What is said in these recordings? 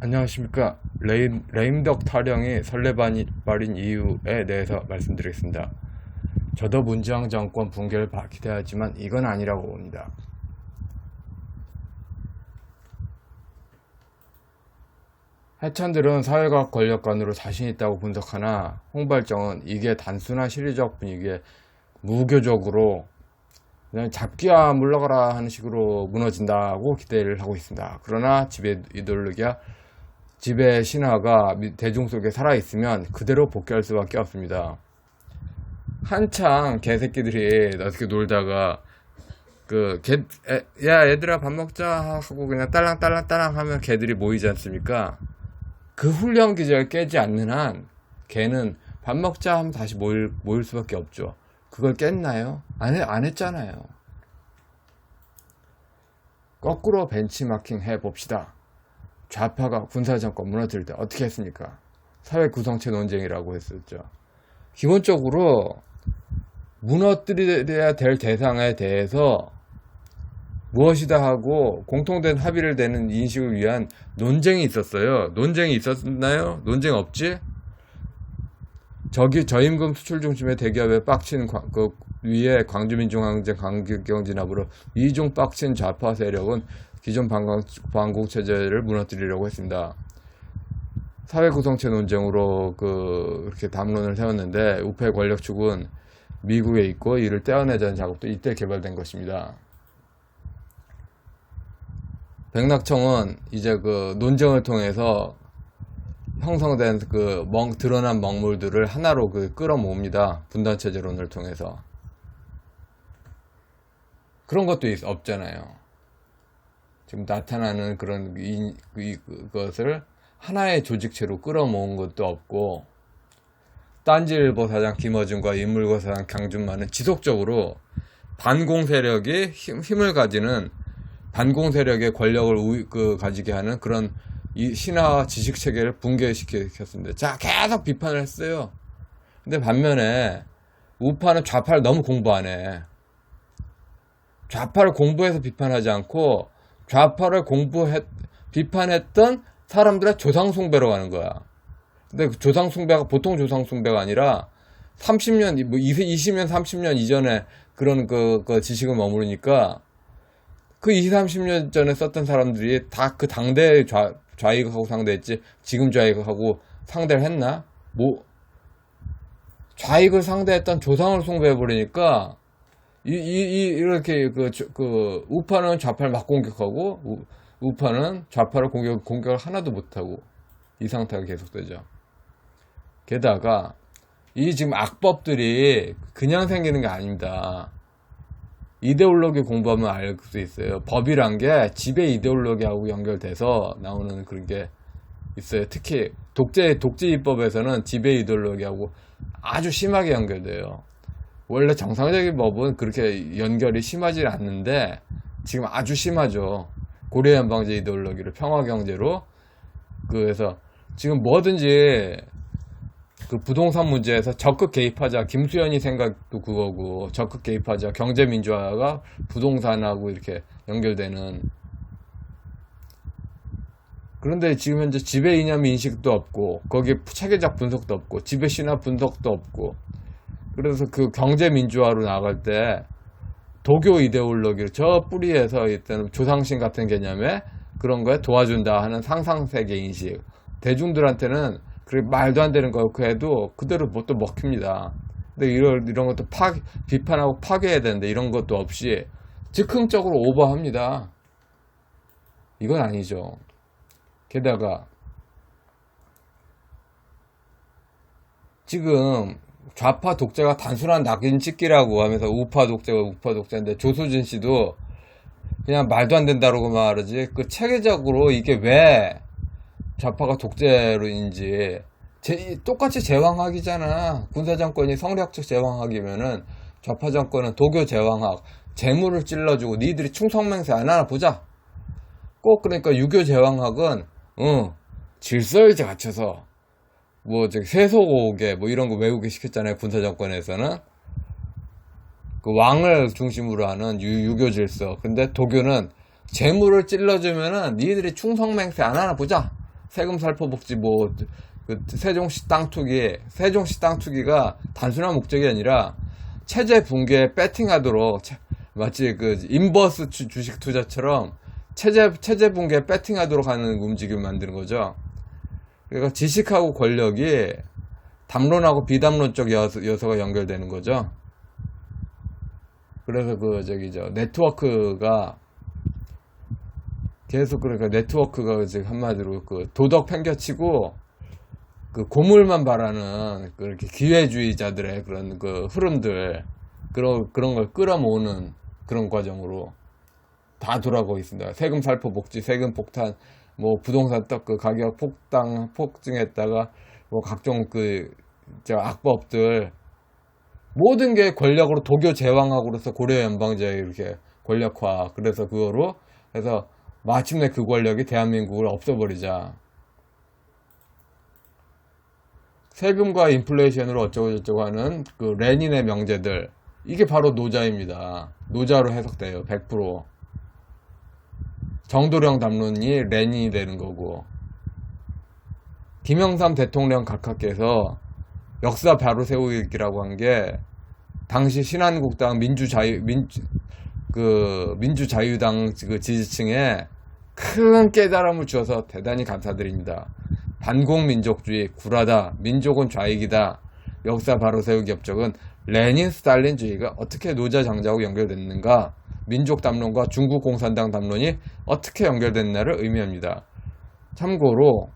안녕하십니까. 레임덕 타령이 설레발인 이유에 대해서 말씀드리겠습니다. 저도 문재인 정권 붕괴를 기대하지만 이건 아니라고 봅니다. 해찬들은 사회과학 권력관으로 자신 있다고 분석하나 홍발정은 이게 단순한 시리적 분위기에 무교적으로 그냥 잡기야 물러가라 하는 식으로 무너진다고 기대를 하고 있습니다. 그러나 지배 이데올로기야 지배 신화가 대중 속에 살아있으면 그대로 복귀할 수밖에 없습니다. 한창 개새끼들이 어떻게 놀다가 야 얘들아 밥 먹자 하고 그냥 딸랑딸랑딸랑 하면 개들이 모이지 않습니까? 그 훈련 기제를 깨지 않는 한 개는 밥 먹자 하면 다시 모일 수밖에 없죠. 그걸 깼나요? 안 했잖아요. 거꾸로 벤치마킹 해봅시다. 좌파가 군사정권 무너뜨릴 때 어떻게 했습니까? 사회 구성체 논쟁이라고 했었죠. 기본적으로 무너뜨려야 될 대상에 대해서 무엇이다 하고 공통된 합의를 내는 인식을 위한 논쟁이 있었어요. 논쟁이 있었나요? 논쟁 없지? 저임금 수출 중심의 대기업에 빡친 위에 광주민중항쟁 강경진압으로 이중 빡친 좌파 세력은 기존 반공 체제를 무너뜨리려고 했습니다. 사회 구성체 논쟁으로 이렇게 담론을 세웠는데 우패 권력축은 미국에 있고 이를 떼어내자는 작업도 이때 개발된 것입니다. 백낙청은 이제 논쟁을 통해서 형성된 드러난 먹물들을 하나로 끌어모읍니다. 분단체제론을 통해서. 그런 것도 없잖아요. 지금 나타나는 그런 것을 하나의 조직체로 끌어모은 것도 없고, 딴지일보 사장 김어준과 인물고 사장 강준만은 지속적으로 반공 세력이 힘을 가지는 반공 세력의 권력을 가지게 하는 그런 이 신화와 지식 체계를 붕괴시켰습니다. 자, 계속 비판을 했어요. 근데 반면에 우파는 좌파를 너무 공부하네. 좌파를 공부해서 비판하지 않고 좌파를 비판했던 사람들의 조상숭배로 가는 거야. 근데 조상숭배가 보통 조상숭배가 아니라 30년, 20년, 30년 이전에 그런 지식을 머무르니까 그 20, 30년 전에 썼던 사람들이 다 그 당대의 좌익하고 상대했지 지금 좌익하고 상대를 했나? 좌익을 상대했던 조상을 숭배해버리니까 이렇게 우파는 좌파를 막 공격하고 우파는 좌파를 공격을 하나도 못하고 이 상태가 계속되죠. 게다가 이 지금 악법들이 그냥 생기는 게 아닙니다. 이데올로기 공부하면 알 수 있어요. 법이란 게 지배 이데올로기하고 연결돼서 나오는 그런 게 있어요. 특히 독재입법에서는 지배 이데올로기하고 아주 심하게 연결돼요. 원래 정상적인 법은 그렇게 연결이 심하지 않는데 지금 아주 심하죠. 고려연방제 이데올로기를 평화경제로 그래서 지금 뭐든지 부동산 문제에서 적극 개입하자. 김수현이 생각도 그거고 적극 개입하자. 경제민주화가 부동산하고 이렇게 연결되는. 그런데 지금 현재 지배 이념 인식도 없고 거기에 체계적 분석도 없고 지배 신화 분석도 없고 그래서 경제민주화로 나갈 때 도교 이데올로기를 저 뿌리에서 일단 조상신 같은 개념에 그런 거에 도와준다 하는 상상세계 인식. 대중들한테는 그렇게 말도 안 되는 거 해도 그대로 또 먹힙니다. 근데 이런 것도 비판하고 파괴해야 되는데 이런 것도 없이 즉흥적으로 오버합니다. 이건 아니죠. 게다가 지금 좌파 독재가 단순한 낙인 찍기라고 하면서 우파 독재인데 조수진 씨도 그냥 말도 안 된다고 말하지 체계적으로 이게 왜 좌파가 독재로인지 똑같이 제왕학이잖아. 군사정권이 성리학적 제왕학이면은 좌파 정권은 도교 제왕학, 재물을 찔러주고 니들이 충성맹세 안 하나 보자. 꼭 그러니까 유교 제왕학은 질서를 갖춰서 세속오게 이런 거 외우게 시켰잖아요. 군사정권에서는 왕을 중심으로 하는 유교 질서. 근데 도교는 재물을 찔러주면은 니들이 충성맹세 안 하나 보자. 세금 살포복지 그 세종시 땅 투기가 단순한 목적이 아니라 체제 붕괴에 배팅하도록 마치 그 인버스 주식 투자처럼 체제 붕괴에 배팅하도록 하는 움직임을 만드는 거죠. 그러니까 지식하고 권력이 담론하고 비담론적 요소가 연결되는 거죠. 그래서 네트워크가 계속, 그러니까 네트워크가 지금 한마디로 그 도덕 팽개치고 그 고물만 바라는 그렇게 기회주의자들의 그런 그 흐름들, 그런 걸 끌어모으는 그런 과정으로 다 돌아가고 있습니다. 세금 살포 복지, 세금 폭탄, 부동산 그 가격 폭증했다가 각종 악법들, 모든 게 권력으로 도교 제왕학으로서 고려 연방제의 이렇게 권력화, 그래서 마침내 그 권력이 대한민국을 없애버리자. 세금과 인플레이션으로 어쩌고저쩌고 하는 그 레닌의 명제들, 이게 바로 노자입니다. 노자로 해석돼요. 100%. 정도령 담론이 레닌이 되는 거고, 김영삼 대통령 각하께서 역사 바로 세우기라고 한 게 당시 신한국당 민주자유당 그 지지층에 큰 깨달음을 주어서 대단히 감사드립니다. 반공민족주의 굴하다, 민족은 좌익이다, 역사 바로 세우기 업적은 레닌 스탈린주의가 어떻게 노자 장자하고 연결됐는가, 민족 담론과 중국 공산당 담론이 어떻게 연결됐나를 의미합니다. 참고로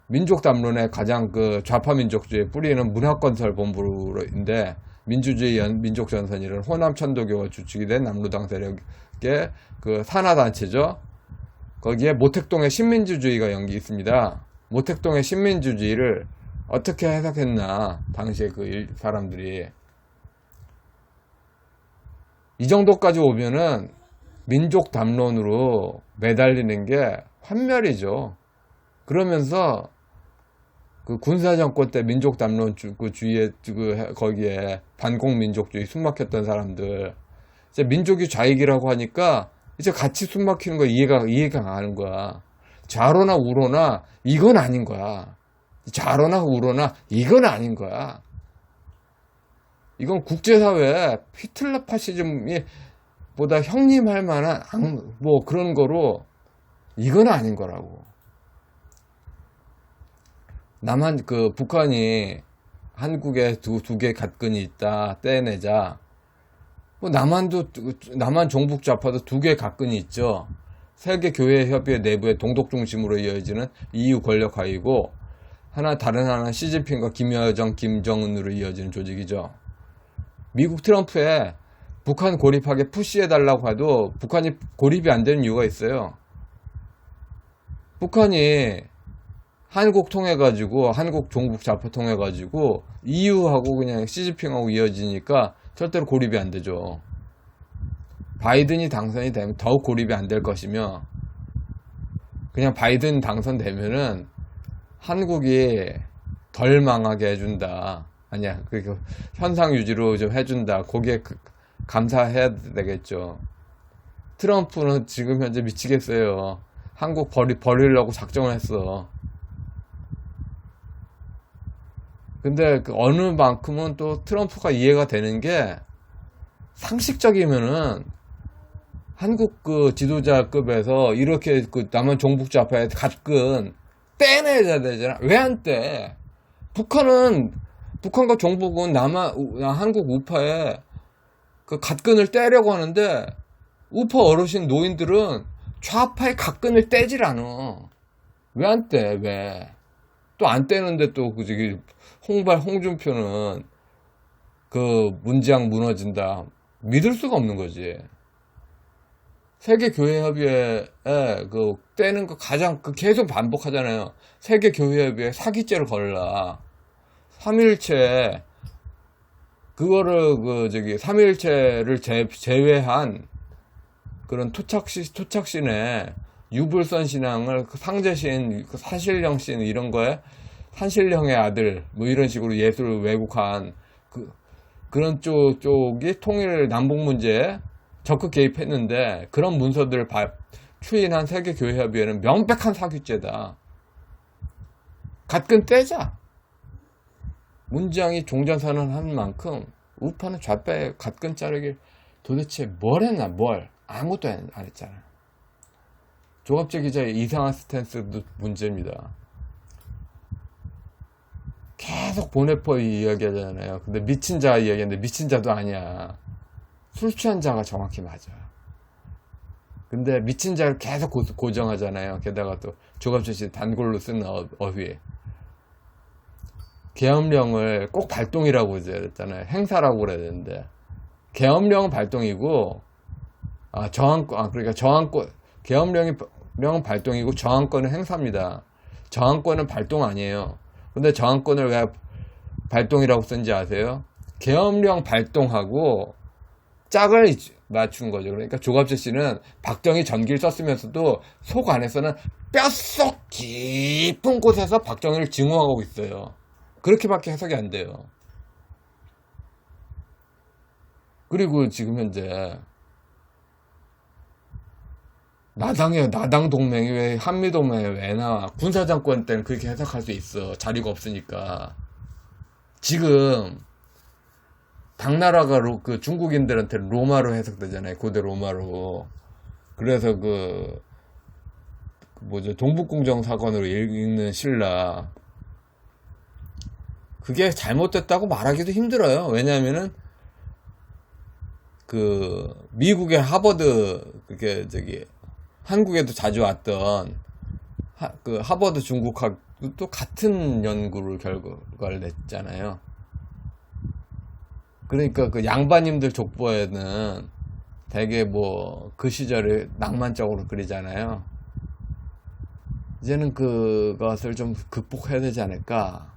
민족 담론의 가장 그 좌파 민족주의의 뿌리는 문화건설본부인데, 민주주의 민족전선이라는 호남 천도교가 주축이 된 남로당 세력의 그 산하단체죠. 거기에 모택동의 신민주주의가 있습니다. 모택동의 신민주주의를 어떻게 해석했나, 당시에 그 사람들이. 이 정도까지 오면은 민족 담론으로 매달리는 게 환멸이죠. 그러면서 그 군사정권 때 민족 담론 주의에 거기에 반공민족주의 숨막혔던 사람들, 이제 민족이 좌익이라고 하니까 이제 같이 숨막히는 거 이해가 가는 거야. 좌로나 우로나 이건 아닌 거야. 좌로나 우로나 이건 아닌 거야. 이건 국제사회 히틀러 파시즘이 보다 형님할 만한 그런 거로 이건 아닌 거라고. 북한이 한국에 두 개 갓근이 있다 떼내자. 남한 종북 좌파도 두 개 갓근이 있죠. 세계교회협의회 내부의 동독 중심으로 이어지는 EU 권력화이고, 다른 하나는 시진핑과 김여정, 김정은으로 이어지는 조직이죠. 미국 트럼프에 북한 고립하게 푸시해달라고 해도 북한이 고립이 안 되는 이유가 있어요. 북한이 한국 통해가지고, 한국 종북 좌파 통해가지고 EU하고 그냥 시진핑하고 이어지니까 절대로 고립이 안 되죠. 바이든이 당선이 되면 더욱 고립이 안 될 것이며, 그냥 바이든 당선되면은 한국이 덜 망하게 해준다. 아니야, 그 현상 유지로 좀 해준다. 거기에 감사해야 되겠죠. 트럼프는 지금 현재 미치겠어요. 한국 버리려고 작정을 했어. 근데 어느 만큼은 또 트럼프가 이해가 되는 게, 상식적이면은 한국 그 지도자급에서 이렇게 그 남한 종북 좌파의 갓근 떼내야 되잖아. 왜 안 떼? 북한과 종북은 한국 우파에 그 갓근을 떼려고 하는데, 우파 어르신 노인들은 좌파의 갓근을 떼질 않아. 왜 안 떼? 왜? 또 안 떼는데 또 홍준표는 그 문재앙 무너진다. 믿을 수가 없는 거지. 세계교회협의회에 그 떼는 거 계속 반복하잖아요. 세계교회협의회 사기죄를 걸라. 3.1체, 그거를 3.1체를 제외한 그런 토착신의 유불선 신앙을 상제신, 사실령 신 이런 거에 산신령의 아들 이런 식으로 예술을 왜곡한 그런 쪽이 통일 남북 문제에 적극 개입했는데, 그런 문서들을 추인한 세계교회협의회는 명백한 사기죄다. 갓근 떼자. 문장이 종전선언한 만큼 우파는 좌파의 갓근 자르기 도대체 뭘 했나, 뭘. 아무것도 안 했잖아. 조갑재 기자의 이상한 스탠스도 문제입니다. 계속 보네포 이야기 하잖아요. 근데 미친 자 이야기하는데 미친 자도 아니야. 술 취한 자가 정확히 맞아. 근데 미친 자를 계속 고정하잖아요. 게다가 또 조갑재 씨 단골로 쓴 어휘. 계엄령을 꼭 발동이라고 그랬잖아요. 행사라고 그래야 되는데. 계엄령은 발동이고, 그러니까 계엄령은 발동이고 저항권은 행사입니다. 저항권은 발동 아니에요. 근데 저항권을 왜 발동이라고 쓴지 아세요? 계엄령 발동하고 짝을 맞춘 거죠. 그러니까 조갑재 씨는 박정희 전기를 썼으면서도 속 안에서는 뼛속 깊은 곳에서 박정희를 증오하고 있어요. 그렇게밖에 해석이 안 돼요. 그리고 지금 현재 나당 동맹이 왜 한미 동맹에 왜 나와? 군사정권 때는 그렇게 해석할 수 있어. 자리가 없으니까. 지금 당나라가 그 중국인들한테 로마로 해석되잖아요. 고대 로마로. 그래서 동북공정 사건으로 읽는 신라. 그게 잘못됐다고 말하기도 힘들어요. 왜냐하면은 미국의 하버드 한국에도 자주 왔던 하버드 중국학도 같은 연구를 결과를 냈잖아요. 그러니까 그 양반님들 족보에는 되게 그 시절을 낭만적으로 그리잖아요. 이제는 그것을 좀 극복해야 되지 않을까.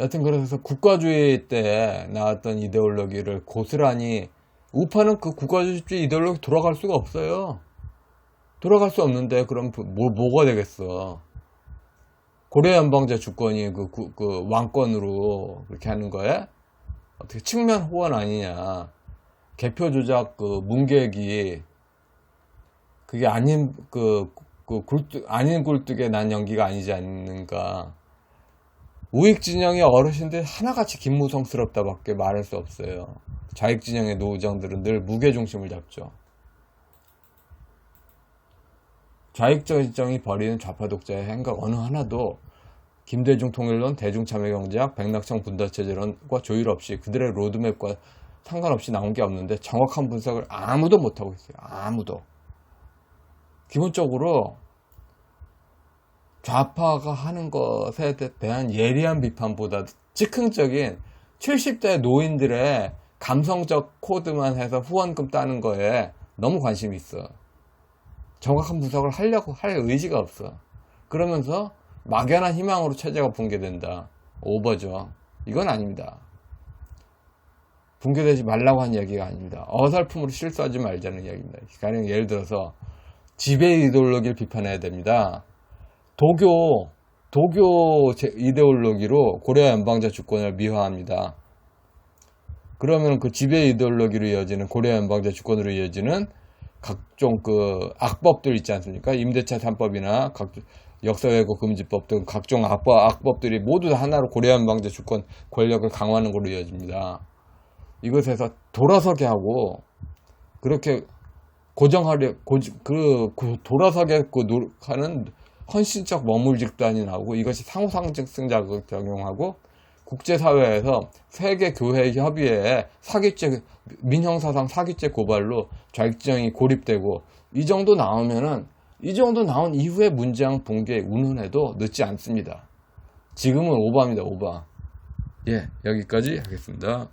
여튼 그래서 국가주의 때 나왔던 이데올로기를 고스란히 우파는 그 국가주의 이데올로기 돌아갈 수가 없어요. 돌아갈 수 없는데 그럼 뭐가 되겠어. 고려 연방제 주권이 그 왕권으로 그렇게 하는 거에 어떻게 측면 호환 아니냐. 개표 조작 문계기 그게 아닌 아닌 굴뚝에 난 연기가 아니지 않는가. 우익진영의 어르신들 하나같이 김무성스럽다밖에 말할 수 없어요. 좌익진영의 노정들은 늘 무게중심을 잡죠. 좌익진영이 벌이는 좌파 독자의 행각 어느 하나도 김대중 통일론, 대중참여경제학, 백낙청 분단체제론과 조율 없이 그들의 로드맵과 상관없이 나온 게 없는데 정확한 분석을 아무도 못하고 있어요. 아무도. 기본적으로 좌파가 하는 것에 대한 예리한 비판보다 즉흥적인 70대 노인들의 감성적 코드만 해서 후원금 따는 거에 너무 관심이 있어. 정확한 분석을 하려고 할 의지가 없어. 그러면서 막연한 희망으로 체제가 붕괴된다. 오버죠. 이건 아닙니다. 붕괴되지 말라고 한 이야기가 아닙니다. 어설픔으로 실수하지 말자는 이야기입니다. 가령 예를 들어서 지배 이데올로기를 비판해야 됩니다. 도교 이데올로기로 고려 연방제 주권을 미화합니다. 그러면 그 지배 이데올로기로 이어지는 고려 연방제 주권으로 이어지는 각종 악법들 있지 않습니까? 임대차 3법이나 역사 왜곡 금지법 등 각종 악법들이 모두 하나로 고려 연방제 주권 권력을 강화하는 걸로 이어집니다. 이것에서 돌아서게 하고 그렇게 돌아서게 하는 헌신적 머물직단이 나오고 이것이 상호상증 작용하고 국제사회에서 세계교회 협의회에 민형사상 사기죄 고발로 좌익진영이 고립되고 이 정도 나온 이후에 문장 붕괴 운운해도 늦지 않습니다. 지금은 오바입니다. 오바. 예, 여기까지 하겠습니다.